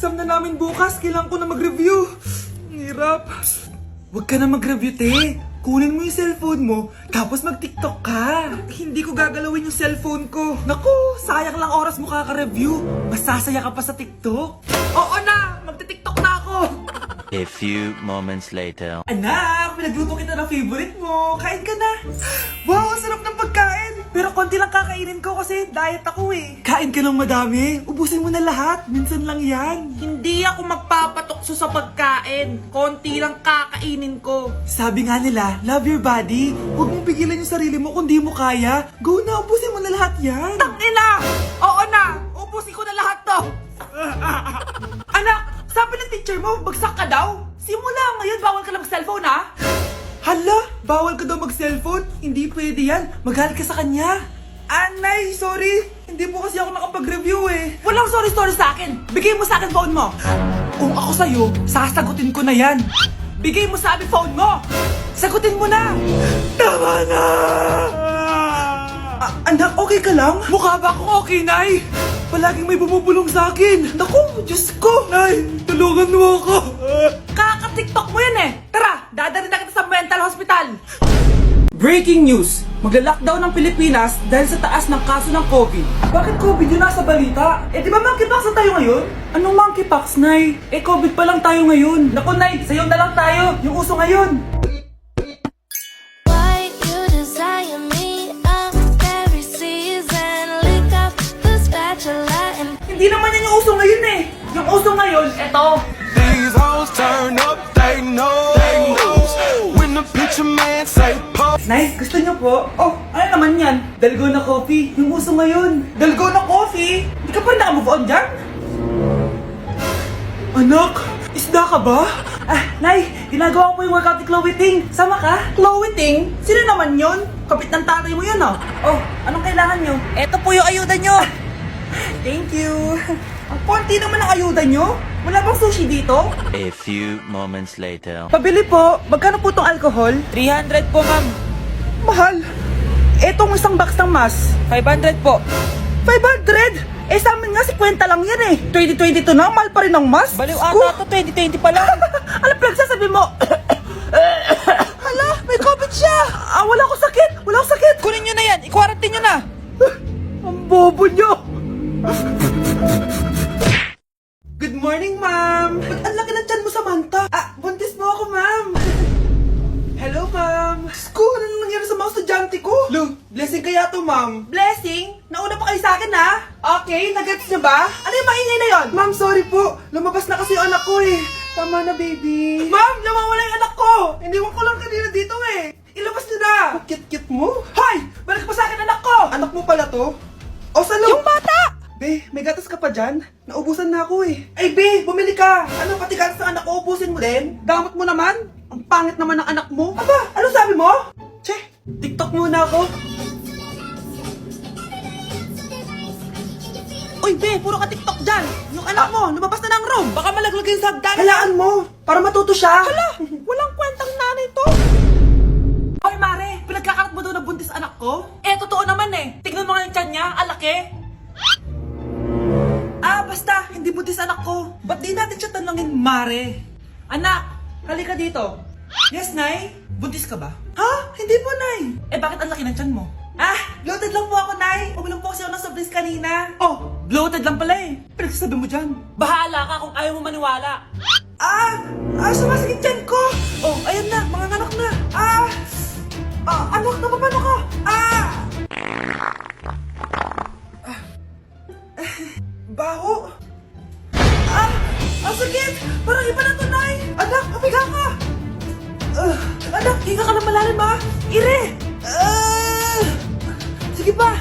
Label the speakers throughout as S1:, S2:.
S1: exam na namin bukas. Kailangan ko na mag-review. Ang hirap. Huwag ka na mag-review, te. Kunin mo yung cellphone mo, tapos mag-TikTok ka. Hindi ko gagalawin yung cellphone ko. Naku, sayang lang oras mo kaka-review. Masasaya ka pa sa TikTok. Oo na, magti-TikTok na ako.
S2: A few moments later.
S1: Anak, pinagluto kita ng favorite mo. Kain ka na. Wow, ang sarap ng pagkain. Pero konti lang kakainin ko kasi diet ako eh. Kain ka ng madami. Ubusin mo na lahat. Minsan lang yan. Hindi ako magpapatukso sa pagkain. Konti lang kakainin ko. Sabi nga nila, love your body. Huwag mong pigilan yung sarili mo kung di mo kaya. Go na, ubusin mo na lahat yan. Tangina! Oo na! Ubusin ko na lahat to. Anak, sabi ng teacher mo, bagsak ka daw? Simula ngayon, bawal ka na mag-cellphone, ha? Hala, bawal ka daw mag-cellphone? Hindi pwede yan. Magalit ka sa kanya. Anay, sorry. Hindi po kasi ako nakapag-review eh. Walang sorry-sorry sa akin. Bigay mo sa akin phone mo. Kung ako sa'yo, sasagutin ko na yan. Bigay mo sa akin phone mo. Sagutin mo na. Tama na. Anak, okay ka lang? Mukha ba akong okay, Nay? Palaging may bumubulong sa akin. Naku, Diyos ko. Nay, tulungan mo ako. Kaka-TikTok mo yan eh. Tara, dadalhin na kita sa mental hospital. Breaking news. Magla-lockdown ng Pilipinas dahil sa taas ng kaso ng COVID. Bakit COVID yun nasa balita? Eh di ba monkeypox na tayo ngayon? Anong monkeypox, Nay? Eh COVID pa lang tayo ngayon. Naku, Nay, sayo na lang tayo. Yung uso ngayon.
S3: Why you desire me of every season? Lick up the spatula and
S1: Hindi naman yan yung uso ngayon eh. Yung uso ngayon, eto.
S4: These hoes turn up, they know. When the picture man say pop.
S1: Nay, gusto niyo po? Oh, ano naman yan? Dalgona coffee. Yung uso ngayon. Dalgona coffee? Hindi ka pa na-move on dyan? Anak, isda ka ba? Nay, ginagawa ko yung workout ni Chloe Ting. Sama ka? Chloe Ting? Sino naman yon? Kapit ng tatay mo yun, ah. Oh, anong kailangan nyo? Eto po yung ayuda nyo. Thank you. Ang konti naman ang ayuda nyo. Wala bang sushi dito?
S2: A few moments later.
S1: Pabili po. Magkano po itong alcohol? 300 po, ma'am. Mahal. Etong isang box ng mas. 500 po. 500? Eh sa amin nga 50 lang yan eh. 2022 na, mahal pa rin ang mas. Baliw ata to, 2020 pa lang. Ano pinagsasabi mo? Hala, may COVID siya. Wala akong sakit. Wala akong sakit. Kunin nyo na yan. I-quarantine nyo na. Ang bobo nyo. Good morning, ma'am! Ba't ang laki ng tiyan mo, Samantha? Buntis mo ako, ma'am! Hello, ma'am! Sko, ano nang nangyari sa mga estudyante ko? Lo, blessing kaya to, ma'am? Blessing? Nauna pa kayo sa akin, ha? Okay, nag-gets niyo ba? Ano yung maingay na yon? Ma'am, sorry po. Lumabas na kasi yung anak ko, eh. Tama na, baby. Ma'am, nawawala yung anak ko! Iniwan ko lang kanina dito, eh. Ilabas niyo na! Kit-kit mo? Hoy! Balik pa sa akin, anak ko! Anak mo pala to? O, salo? Yung bata! Be, may gatas ka pa dyan? Naubusan na ako eh. Ay, Be, bumili ka! Ano, pati gatas ng anak ko, ubusin mo din? Damot mo naman? Ang pangit naman ng anak mo. Aba, ano sabi mo? Che, TikTok muna ako. Uy, Be, puro ka TikTok dyan. Yung anak mo, lumabas na ng room. Baka malaglag yung sagdan. Halaan mo, para matuto siya. Hala, walang kwentang nanay to. Hoy, Mare, pinagkakarat mo daw na buntis anak ko? Eh, totoo naman eh. Tignan mo nga yung tiyan niya, alaki. Basta, hindi buntis anak ko. Ba't di natin siya tanongin, Mare? Anak, halika dito. Yes, Nay? Buntis ka ba? Ha? Hindi po, Nay. Eh, bakit ang laki ng tiyan mo? Bloated lang po ako, Nay. Uminom po kasi ako ng soft drinks kanina. Oh, bloated lang pala eh. Pinagsasabi mo dyan. Bahala ka kung ayaw mo maniwala. Sumasakit tiyan ko. Oh, ayun na, mga anak na. Anak, napapano ka? Baho! Ang sakit! Parang iba na to, Nay! Anak, papiga ka! Anak, hinga ka na malalim, ha? Ire! Sige pa!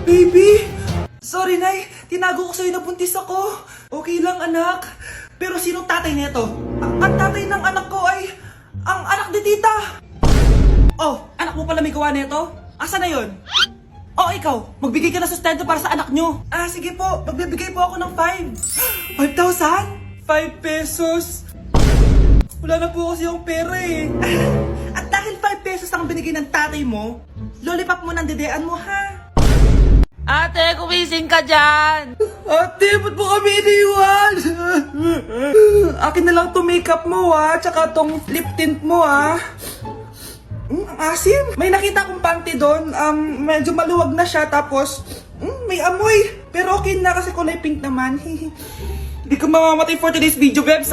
S1: Baby! Sorry, Nay. Tinago ko sa'yo na buntis ako. Okay lang, anak. Pero sinong tatay nito? Ang tatay ng anak ko ay ang anak ni tita. Oh, anak mo pala may gawa nito? Asa na yun? Oh, ikaw, magbigay ka na sustento para sa anak nyo. Sige po, magbibigay po ako ng 5. 5,000? 5 pesos? Wala na po kasi yung pera eh. At dahil 5 pesos ang binigay ng tatay mo, lollipop mo ng dedean mo, ha?
S5: Ate, kumising ka dyan!
S1: Ate, ba't mo kami iniwan? Akin na lang to makeup mo tsaka tong lip tint mo ang asim. May nakita akong panty doon, medyo maluwag na siya tapos may amoy. Pero okay na kasi kulay pink naman. Hindi ka mamamatay for today's video, Bebs,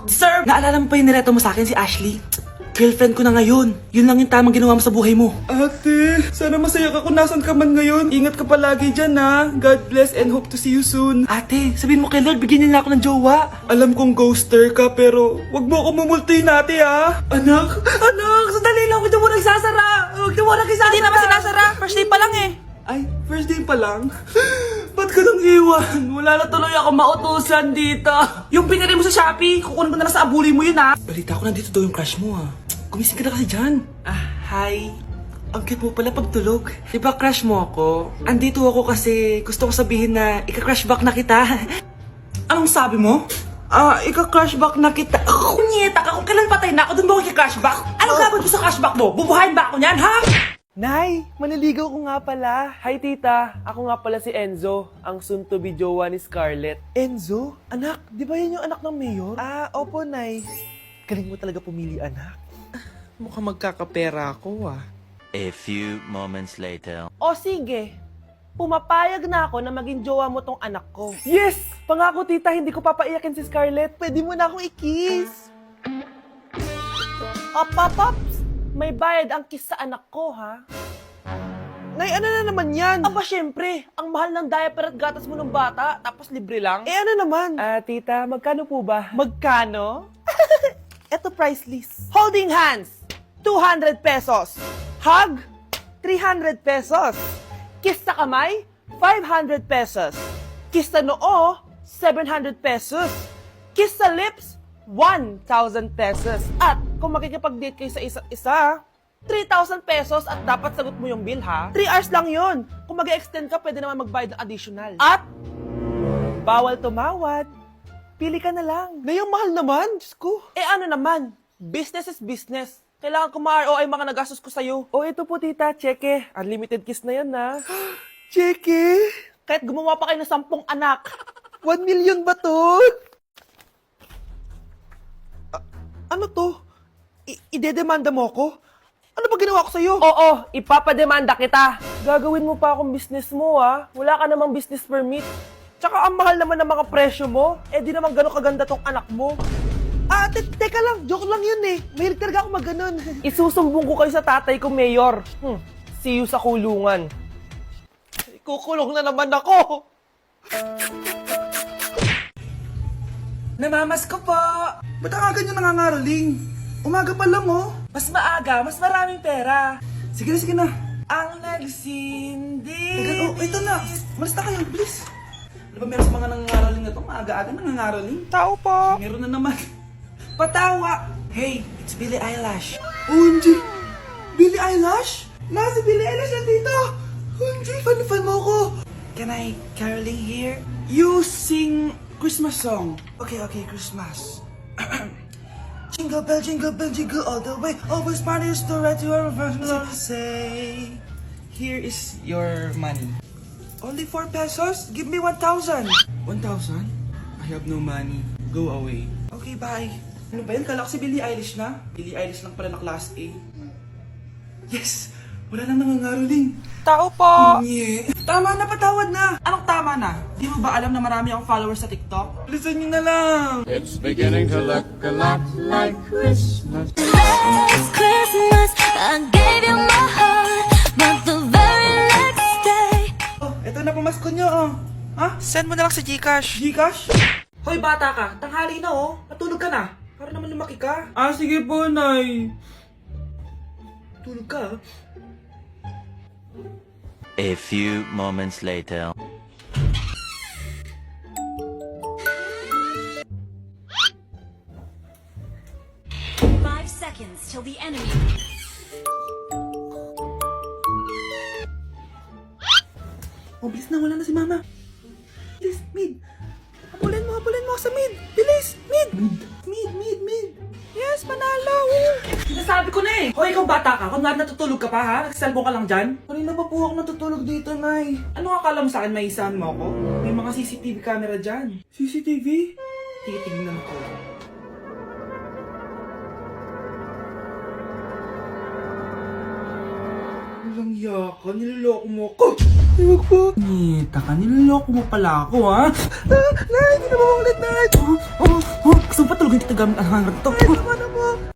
S1: Sir! Naalala mo pa yung nireto mo sa akin si Ashley? Girlfriend ko na ngayon. Yun lang yung tamang ginawa mo sa buhay mo. Ate, sana masaya ka kung nasan ka man ngayon. Ingat ka palagi dyan, God bless and hope to see you soon. Ate, sabihin mo kay Lord, bigyan niya na ako ng jowa. Alam kong ghoster ka, pero wag mo ako mumultuin ate, Anak, sandali lang, huwag na mo nagsasara. Huwag na mo nagsasara.
S5: Hindi naman sinasara. First day pa lang eh.
S1: Ay, first day pa lang? Ba't ka nang iwan? Wala na tuloy ako mautusan dito. Yung pinari mo sa Shopee, kukunin ko na lang sa abuli mo yun, Balita ko nandito daw yung crush mo, Gumising ka na kasi dyan. Hi. Ang cute mo pala pagtulog. Diba crush mo ako? Andito ako kasi gusto ko sabihin na ika-crush back na kita. Anong sabi mo? Ika-crush back na kita. Kunyeta ka, kung kailan patay na ako, dun ba ako ika-crush back? Anong gagawin mo sa crush back mo? Bubuhayin ba ako niyan, ha?
S6: Nay, maniligaw ko nga pala. Hi tita, ako nga pala si Enzo, ang soon-to-be jowa ni Scarlett. Enzo? Anak, di ba yan yung anak ng mayor? Opo, Nay. Galing mo talaga pumili, anak. Mukhang magkakapera ako,
S2: A few moments later.
S6: O sige, pumapayag na ako na maging jowa mo tong anak ko. Yes! Pangako tita, hindi ko papaiyakin si Scarlett. Pwede mo na akong i-kiss. Pops! May bayad ang kiss sa anak ko, ha? Nay, ano na naman yan? Aba, syempre. Ang mahal ng diaper at gatas mo ng bata, tapos libre lang. Ano naman? Tita, magkano po ba? Magkano? Eto price list. Holding hands, 200 pesos. Hug, 300 pesos. Kiss sa kamay, 500 pesos. Kiss sa noo, 700 pesos. Kiss sa lips, 1,000 pesos. At kung makikipag-date kayo sa isa't isa, 3,000 pesos at dapat sagot mo yung bill, ha? 3 hours lang yon. Kung mag-extend ka, pwede naman magbayad ng additional. At bawal tumawad. Pili ka na lang. Ngayong mahal naman, Diyos ko. Ano naman? Business is business. Kailangan ko ma-ROI mga nagastos ko sa'yo. Ito po tita, cheque. Unlimited kiss na yan, na. Cheque? Kahit gumawa pa kayo ng 10 anak. 1 million ba to? Ano to? Idedemanda mo ko? Ano ba ginawa ko sa'yo? Oo, ipapademanda kita. Gagawin mo pa akong business mo, Wala ka namang business permit. Tsaka ang mahal naman ng mga presyo mo. Di naman gano'ng kaganda tong anak mo. Teka lang. Joke lang yun eh. Mahilig talaga ako mag-ganon. Isusumbong ko kayo sa tatay ko, Mayor. See you sa kulungan. Kukulong na naman ako.
S1: Namamas ko po! Ba't ang aga nyo nangangaroling? Umaga pa lang, Mas maaga, mas maraming pera. Sige na. Ang nagsindi. Ito na. Malis na kayo, please. Ano ba meron sa mga nangangaroling na to? Maaga-aga nangangaroling? Tao po. Meron na naman. Patawa. Hey, it's Billie Eilish. OMG! Billie Eilish? Si Billie Eilish nandito! OMG, fan mo ko! Can I caroling here? You sing Christmas song. Okay, Christmas. Jingle bell, jingle all the way. Always parties to right to your say. Here is your money. Only 4 pesos? Give me 1,000. 1,000? I have no money. Go away. Okay, bye. Ano ba yun? Kala ko si Billie Eilish na. Billie Eilish lang pala na class A. Yes! Wala nang nangangaroling.
S5: Tao po!
S1: Tama na, patawad na. Anong tama na? Di mo ba alam na marami akong followers sa TikTok? Listen nyo na lang.
S7: It's beginning to look a lot like Christmas.
S3: Last Christmas, I gave you my heart, but the very next day.
S1: Eto na pamasko nyo, Ha?
S5: Send mo na lang sa Gcash.
S1: Gcash?
S5: Hoy, bata ka. Tanghali na, Matulog ka na. Para naman lumaki ka.
S1: Sige po, Nay.
S5: Tulog ka,
S2: A few moments later.
S8: Seconds till the enemy.
S1: Bilis na, wala na si Mama. Bilis, mid. Habulin mo sa mid. Bilis, mid. Mid. Yes. bilis manalo.
S5: Sinasabi ko na eh. Hoy, ikaw bata ka. Kung natutulog ka pa ha? Nagsiselfon ka lang dyan?
S1: Kanina pa po ako natutulog dito, Nay.
S5: Ano akala mo sa akin, may isahan mo ako? May mga CCTV camera dyan.
S1: CCTV?
S5: Titingnan ko.
S1: Walang yaka, niloloko mo ako. Huwag po. Nita ka, niloloko mo pala ako, ha? Nay, hindi na maulit, Nay.
S5: Gusto mo pa tulogin kita gamit ang hangar to?
S1: Tama naman.